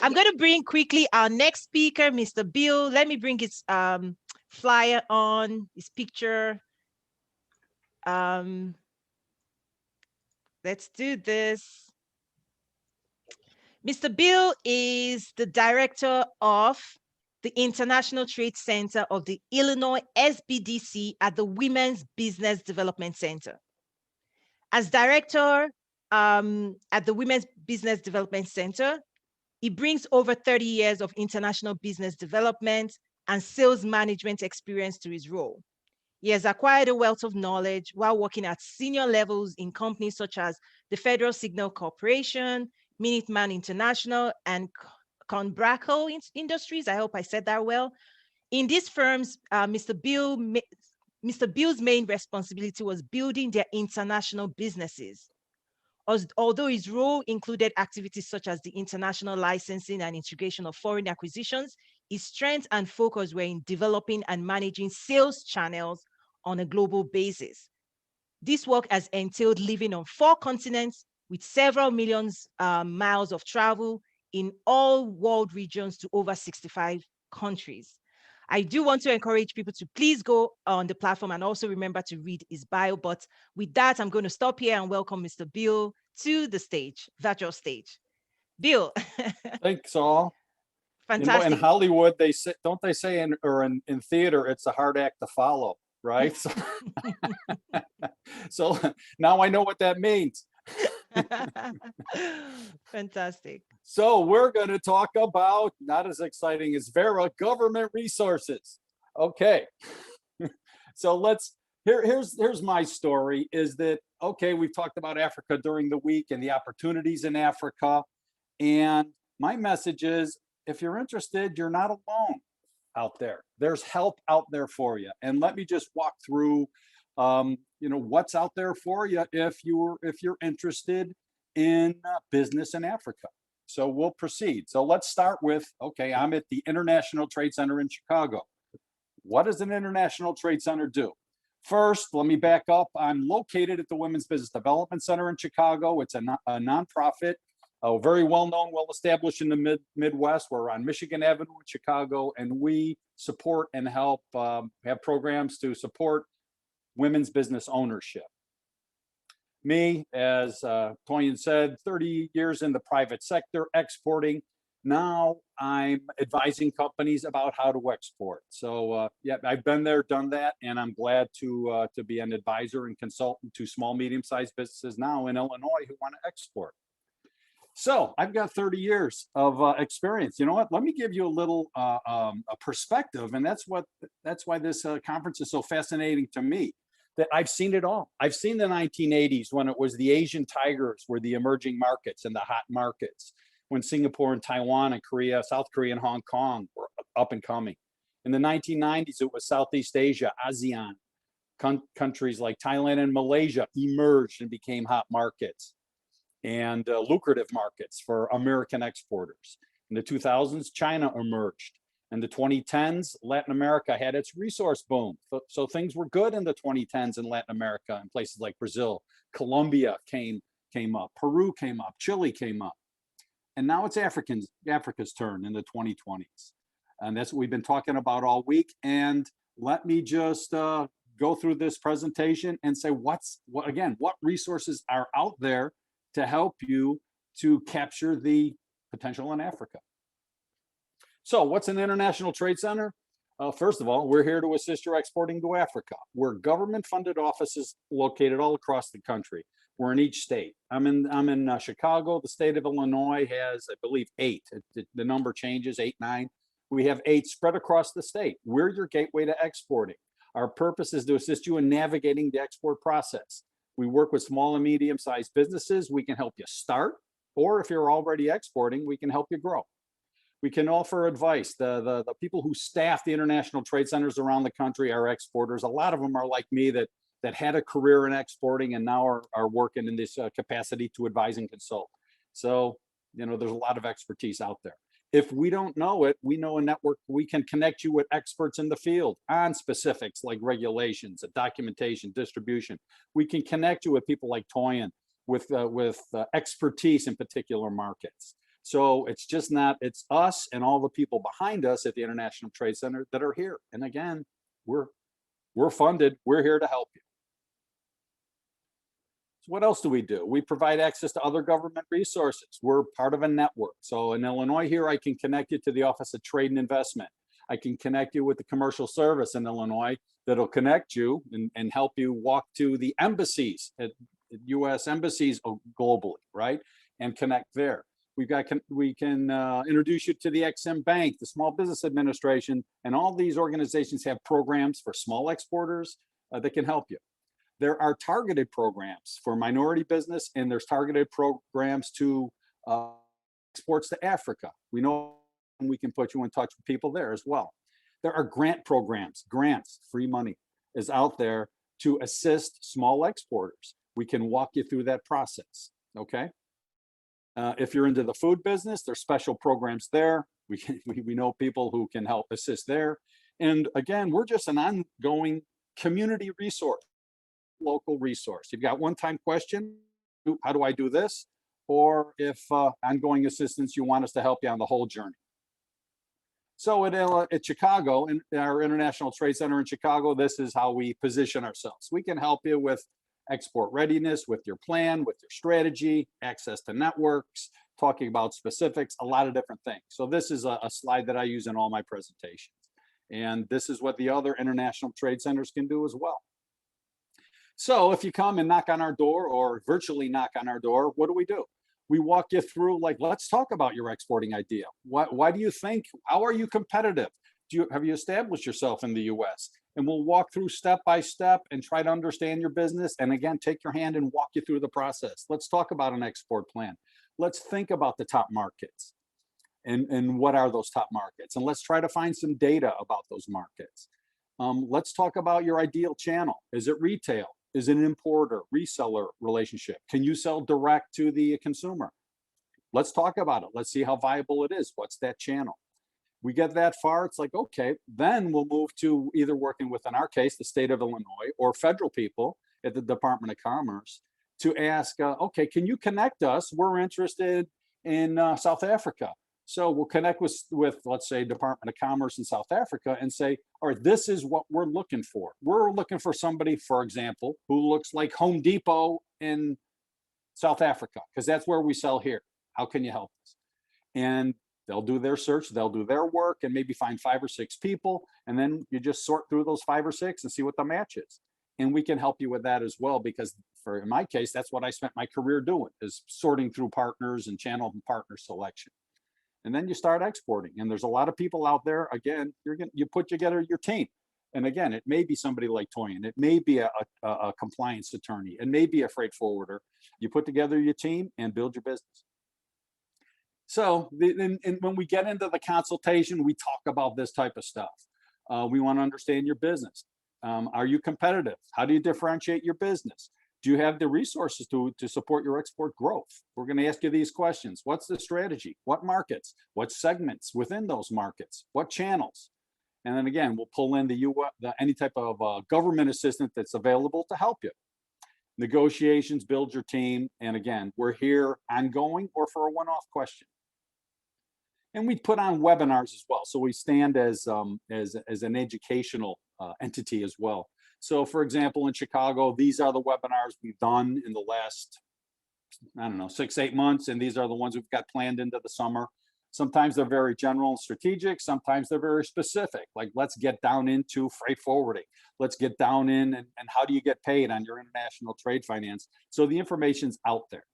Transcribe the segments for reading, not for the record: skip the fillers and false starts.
I'm going to bring quickly our next speaker, Mr. Bill. Let me bring his flyer on, his picture. Let's do this. Mr. Bill is the director of the International Trade Center of the Illinois SBDC at the Women's Business Development Center. As director at the Women's Business Development Center, he brings over 30 years of international business development and sales management experience to his role. He has acquired a wealth of knowledge while working at senior levels in companies such as the Federal Signal Corporation, Minuteman International, and Conbraco Industries. I hope I said that well. In these firms, Mr. Bill's main responsibility was building their international businesses. Although his role included activities such as the international licensing and integration of foreign acquisitions, his strength and focus were in developing and managing sales channels on a global basis. This work has entailed living on 4 continents with several millions miles of travel in all world regions to over 65 countries. I do want to encourage people to please go on the platform and also remember to read his bio. But with that, I'm going to stop here and welcome Mr. Bill to the stage, virtual stage. Bill. Thanks, all. Fantastic. You know, in Hollywood, they say, don't they say in theater, it's a hard act to follow, right? So now I know what that means. Fantastic. So we're going to talk about, not as exciting as Vera, government resources. Okay. So here's my story is that, okay, we've talked about Africa during the week and the opportunities in Africa. And my message is, if you're interested, you're not alone out there. There's help out there for you. And let me just walk through, what's out there for you if you're interested in business in Africa. So we'll proceed. So let's start with, okay, I'm at the International Trade Center in Chicago. What does an International Trade Center do? First, let me back up. I'm located at the Women's Business Development Center in Chicago. It's a nonprofit, very well-known, well-established in the Midwest. We're on Michigan Avenue in Chicago, and we support and help have programs to support women's business ownership. Me, as Toyin said, 30 years in the private sector, exporting. Now I'm advising companies about how to export. So yeah, I've been there, done that, and I'm glad to be an advisor and consultant to small, medium-sized businesses now in Illinois who want to export. So I've got 30 years of experience. You know what? Let me give you a little a perspective, and that's why this conference is so fascinating to me. That I've seen it all. I've seen the 1980s when it was the Asian tigers were the emerging markets and the hot markets, when Singapore and Taiwan and Korea, South Korea and Hong Kong were up and coming. In the 1990s, it was Southeast Asia, ASEAN, countries like Thailand and Malaysia emerged and became hot markets and lucrative markets for American exporters. In the 2000s, China emerged. In the 2010s, Latin America had its resource boom. So things were good in the 2010s in Latin America, and places like Brazil. Colombia came up, Peru came up, Chile came up. And now it's Africa's turn in the 2020s. And that's what we've been talking about all week. And let me just go through this presentation and say what resources are out there to help you to capture the potential in Africa. So what's an International Trade Center? First of all, we're here to assist your exporting to Africa. We're government-funded offices located all across the country. We're in each state. I'm in Chicago. The state of Illinois has, I believe, 8. The number changes, 8, 9. We have 8 spread across the state. We're your gateway to exporting. Our purpose is to assist you in navigating the export process. We work with small and medium-sized businesses. We can help you start, or if you're already exporting, we can help you grow. We can offer advice. The people who staff the international trade centers around the country are exporters. A lot of them are like me that had a career in exporting and now are working in this capacity to advise and consult. So, there's a lot of expertise out there. If we don't know it, we know a network. We can connect you with experts in the field on specifics like regulations, documentation, distribution. We can connect you with people like Toyin with expertise in particular markets. So it's just not, it's us and all the people behind us at the International Trade Center that are here. And again, we're funded, we're here to help you. So what else do? We provide access to other government resources. We're part of a network. So in Illinois here, I can connect you to the Office of Trade and Investment. I can connect you with the Commercial Service in Illinois that'll connect you and help you walk to the embassies, at US embassies globally, right? And connect there. We can introduce you to the Exim Bank, the Small Business Administration, and all these organizations have programs for small exporters that can help you. There are targeted programs for minority business, and there's targeted programs to exports to Africa. We know we can put you in touch with people there as well. There are grant programs, grants, free money is out there to assist small exporters. We can walk you through that process, okay? If you're into the food business, there's special programs there. We know people who can help assist there. And again, we're just an ongoing community resource, local resource. You've got one-time question, how do I do this? Or if ongoing assistance, you want us to help you on the whole journey. So at Chicago, in our International Trade Center in Chicago, this is how we position ourselves. We can help you with export readiness, with your plan, with your strategy, access to networks, talking about specifics, a lot of different things. So this is a slide that I use in all my presentations. And this is what the other international trade centers can do as well. So if you come and knock on our door or virtually knock on our door, what do? We walk you through, like, let's talk about your exporting idea. Why do you think, how are you competitive? Have you established yourself in the US? And we'll walk through step by step and try to understand your business. And again, take your hand and walk you through the process. Let's talk about an export plan. Let's think about the top markets and what are those top markets? And let's try to find some data about those markets. Let's talk about your ideal channel. Is it retail? Is it an importer, reseller relationship? Can you sell direct to the consumer? Let's talk about it. Let's see how viable it is. What's that channel? We get that far, it's like, okay, then we'll move to either working with, in our case, the state of Illinois or federal people at the Department of Commerce to ask, okay, can you connect us? We're interested in South Africa. So we'll connect with, let's say, Department of Commerce in South Africa and say, all right, this is what we're looking for. We're looking for somebody, for example, who looks like Home Depot in South Africa, because that's where we sell here. How can you help us? And they'll do their search, they'll do their work and maybe find 5 or 6 people. And then you just sort through those 5 or 6 and see what the match is. And we can help you with that as well, because in my case, that's what I spent my career doing, is sorting through partners and channel and partner selection. And then you start exporting. And there's a lot of people out there. Again, you put together your team. And again, it may be somebody like Toyin. It may be a compliance attorney. It may be a freight forwarder. You put together your team and build your business. So and when we get into the consultation, we talk about this type of stuff. We want to understand your business. Are you competitive? How do you differentiate your business? Do you have the resources to support your export growth? We're going to ask you these questions. What's the strategy? What markets? What segments within those markets? What channels? And then again, we'll pull in any type of government assistance that's available to help you. Negotiations, build your team. And again, we're here ongoing or for a one-off question. And we put on webinars as well. So we stand as an educational entity as well. So for example, in Chicago, these are the webinars we've done in the last, I don't know, 6-8 months. And these are the ones we've got planned into the summer. Sometimes they're very general and strategic. Sometimes they're very specific. Like, let's get down into freight forwarding. Let's get down in and how do you get paid on your international trade finance? So the information's out there.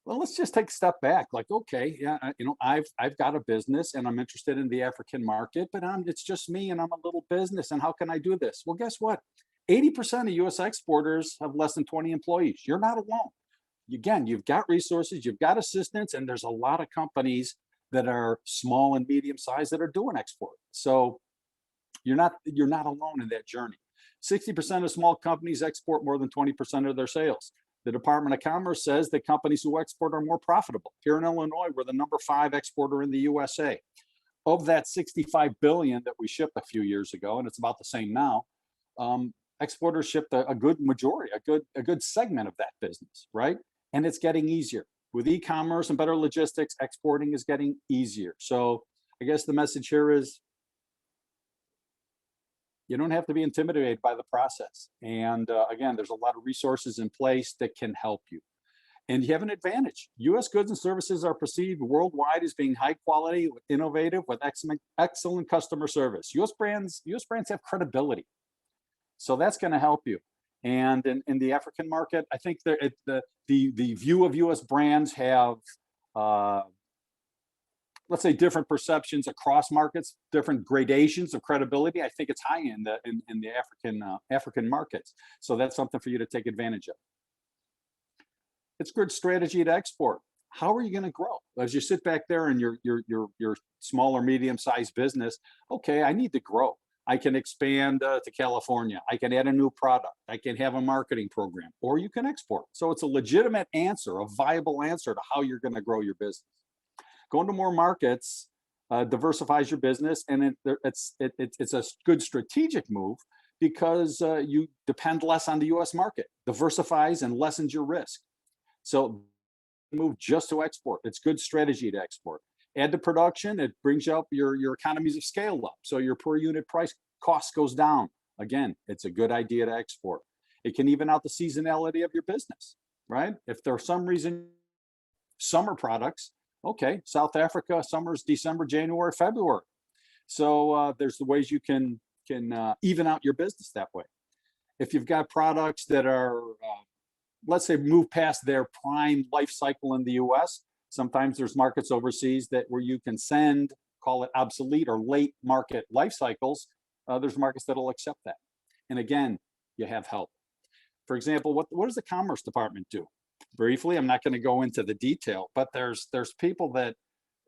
Well, let's just take a step back. Like, okay, yeah, I've got a business and I'm interested in the African market, but it's just me and I'm a little business. And how can I do this? Well, guess what? 80% of US exporters have less than 20 employees. You're not alone. Again, you've got resources, you've got assistance, and there's a lot of companies that are small and medium sized that are doing export. So you're not alone in that journey. 60% of small companies export more than 20% of their sales. The Department of Commerce says that companies who export are more profitable. Here in Illinois, we're the #5 exporter in the USA. Of that 65 billion that we shipped a few years ago, and it's about the same now, exporters shipped a good majority, a good segment of that business, right? And it's getting easier. with e-commerce and better logistics, exporting is getting easier. So I guess the message here is you don't have to be intimidated by the process. And again, there's a lot of resources in place that can help you. And you have an advantage. US goods and services are perceived worldwide as being high quality, innovative, with excellent customer service. US brands have credibility. So that's going to help you. And in the African market, I think the view of US brands have let's say different perceptions across markets, different gradations of credibility. I think it's high in the African markets. So that's something for you to take advantage of. It's good strategy to export. How are you going to grow? As you sit back there in your small or medium-sized business, okay, I need to grow. I can expand to California. I can add a new product. I can have a marketing program, or you can export. So it's a legitimate answer, a viable answer to how you're going to grow your business. Going to more markets diversifies your business, and it's a good strategic move because you depend less on the U.S. market, diversifies and lessens your risk. So move just to export. It's good strategy to export. Add to production, it brings up your economies of scale up. So your per unit price cost goes down. Again, it's a good idea to export. It can even out the seasonality of your business, right? If there's some reason, summer products, okay, South Africa, summer's December, January, February. So there's the ways you can even out your business that way. If you've got products that are, let's say, move past their prime life cycle in the US, sometimes there's markets overseas where you can send, call it obsolete or late market life cycles. There's markets that'll accept that. And again, you have help. For example, what does the Commerce Department do? Briefly, I'm not going to go into the detail, but there's people that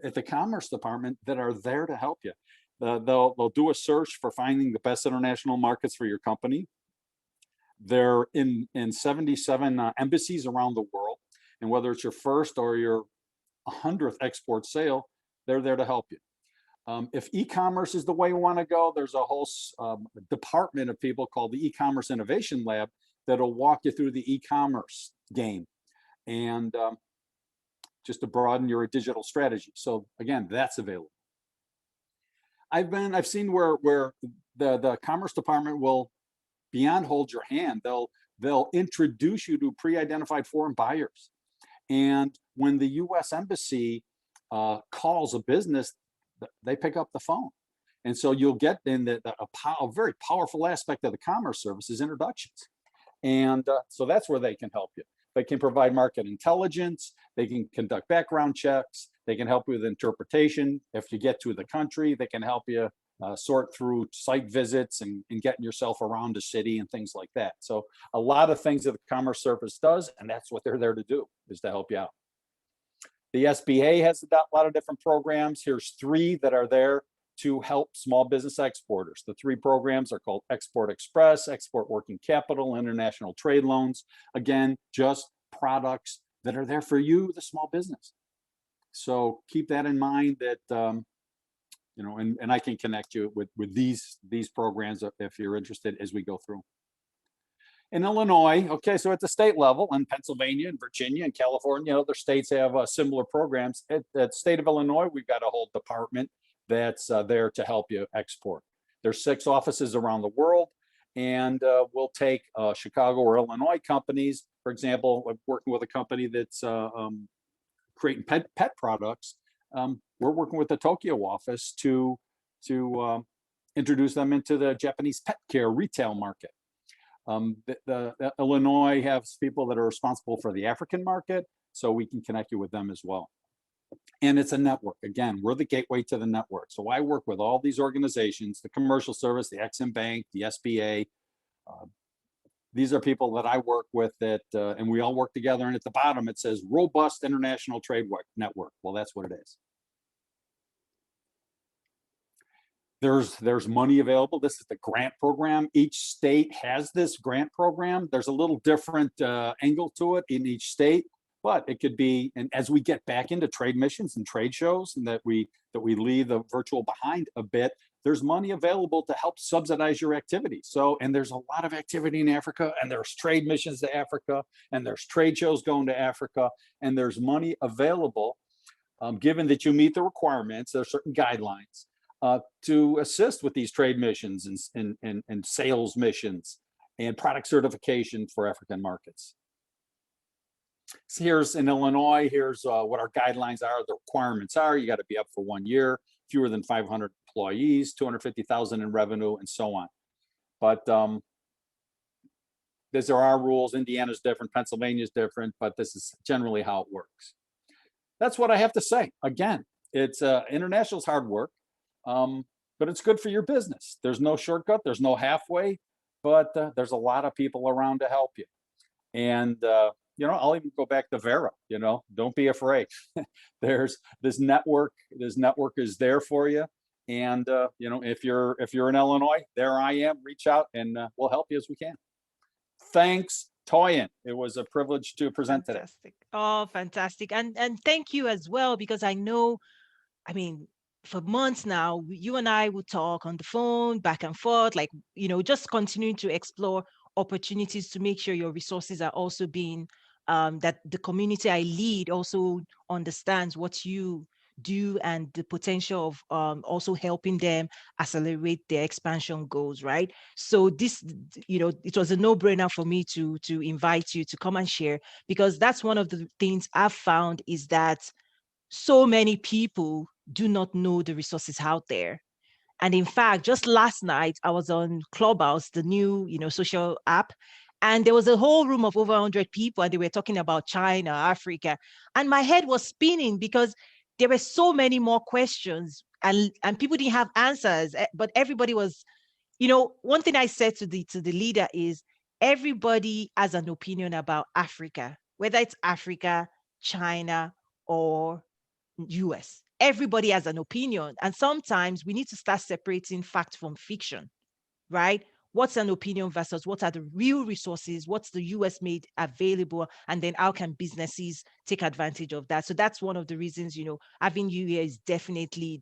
at the Commerce Department that are there to help you. They'll do a search for finding the best international markets for your company. They're in 77 embassies around the world. And whether it's your first or your 100th export sale, they're there to help you. If e-commerce is the way you want to go, there's a whole department of people called the E-commerce Innovation Lab that'll walk you through the e-commerce game and just to broaden your digital strategy. So again, that's available. I've seen where the Commerce Department will beyond hold your hand. They'll introduce you to pre-identified foreign buyers. And when the US Embassy calls a business, they pick up the phone. And so you'll get in a very powerful aspect of the commerce service is introductions. And so that's where they can help you. They can provide market intelligence. They can conduct background checks. They can help you with interpretation. If you get to the country, they can help you sort through site visits and getting yourself around a city and things like that. So a lot of things that the Commerce Service does, and that's what they're there to do, is to help you out. The SBA has a lot of different programs. Here's 3 that are there to help small business exporters. The 3 programs are called Export Express, Export Working Capital, International Trade Loans. Again, just products that are there for you, the small business. So keep that in mind that, you know, and I can connect you with these programs if you're interested as we go through. In Illinois, okay, so at the state level, in Pennsylvania and Virginia and California, other states have similar programs. At the state of Illinois, we've got a whole department that's there to help you export. There's 6 offices around the world, and we'll take Chicago or Illinois companies. For example, I'm working with a company that's creating pet products. We're working with the Tokyo office to introduce them into the Japanese pet care retail market. The Illinois has people that are responsible for the African market, so we can connect you with them as well. And it's a network. Again, we're the gateway to the network. So I work with all these organizations, the Commercial Service, the Ex-Im Bank, the SBA. These are people that I work with that, and we all work together. And at the bottom, it says Robust International Trade Network. Well, that's what it is. There's money available. This is the grant program. Each state has this grant program. There's a little different angle to it in each state, but it could be, and as we get back into trade missions and trade shows and that we leave the virtual behind a bit, there's money available to help subsidize your activity. So, and there's a lot of activity in Africa, and there's trade missions to Africa, and there's trade shows going to Africa, and there's money available, given that you meet the requirements. There are certain guidelines to assist with these trade missions and sales missions and product certification for African markets. So here's in Illinois, here's what our guidelines are, the requirements are. You got to be up for 1 year, fewer than 500 employees, 250,000 in revenue, and so on. But there are rules. Indiana's different, Pennsylvania's different, but this is generally how it works. That's what I have to say. Again, it's international is hard work, but it's good for your business. There's no shortcut, there's no halfway, but there's a lot of people around to help you. And you know, I'll even go back to Vera, you know, don't be afraid. There's this network is there for you. And you know, if you're in Illinois, there I am, reach out and we'll help you as we can. Thanks, Toyin. It was a privilege to present today. Fantastic. Oh, fantastic. And thank you as well, because I know, I mean, for months now, you and I would talk on the phone back and forth, like, you know, just continuing to explore opportunities to make sure your resources are also being, that the community I lead also understands what you do and the potential of also helping them accelerate their expansion goals, right? So this, you know, it was a no-brainer for me to invite you to come and share, because that's one of the things I've found is that so many people do not know the resources out there. And in fact, just last night, I was on Clubhouse, the new, you know, social app, and there was a whole room of over 100 people, and they were talking about China, Africa, and my head was spinning because there were so many more questions, and people didn't have answers, but everybody was, you know, one thing I said to the leader is everybody has an opinion about Africa, whether it's Africa, China, or US. Everybody has an opinion. And sometimes we need to start separating fact from fiction, right? What's an opinion versus what are the real resources? What's the US made available? And then how can businesses take advantage of that? So that's one of the reasons, you know, having you here is definitely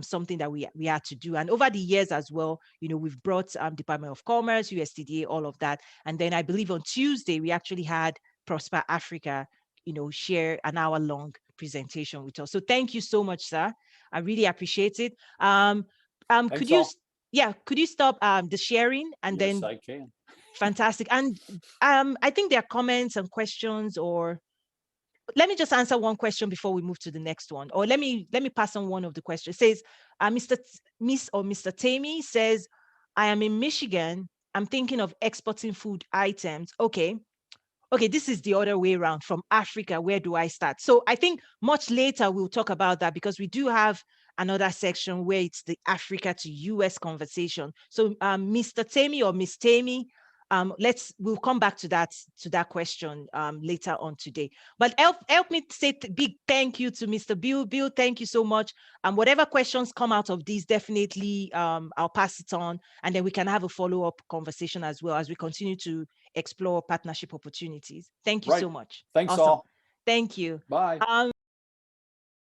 something that we had to do. And over the years as well, you know, we've brought Department of Commerce, USTDA, all of that. And then I believe on Tuesday, we actually had Prosper Africa, you know, share an hour-long presentation with us. So thank you so much, sir. I really appreciate it. Could you, yeah, could you stop the sharing and yes, then? I can. Fantastic. And I think there are comments and questions, or let me just answer one question before we move to the next one. Or let me pass on one of the questions. It says, Mr. Tammy says, I am in Michigan. I'm thinking of exporting food items. Okay, this is the other way around from Africa. Where do I start? So I think much later we'll talk about that, because we do have another section where it's the Africa to US conversation. So Mr. Tammy or Miss Tammy, we'll come back to that question later on today. But help me say big thank you to Mr. Bill. Bill, thank you so much. Whatever questions come out of these, definitely I'll pass it on, and then we can have a follow-up conversation as well as we continue to explore partnership opportunities. Thank you so much. Thanks awesome. all. Thank you. Bye.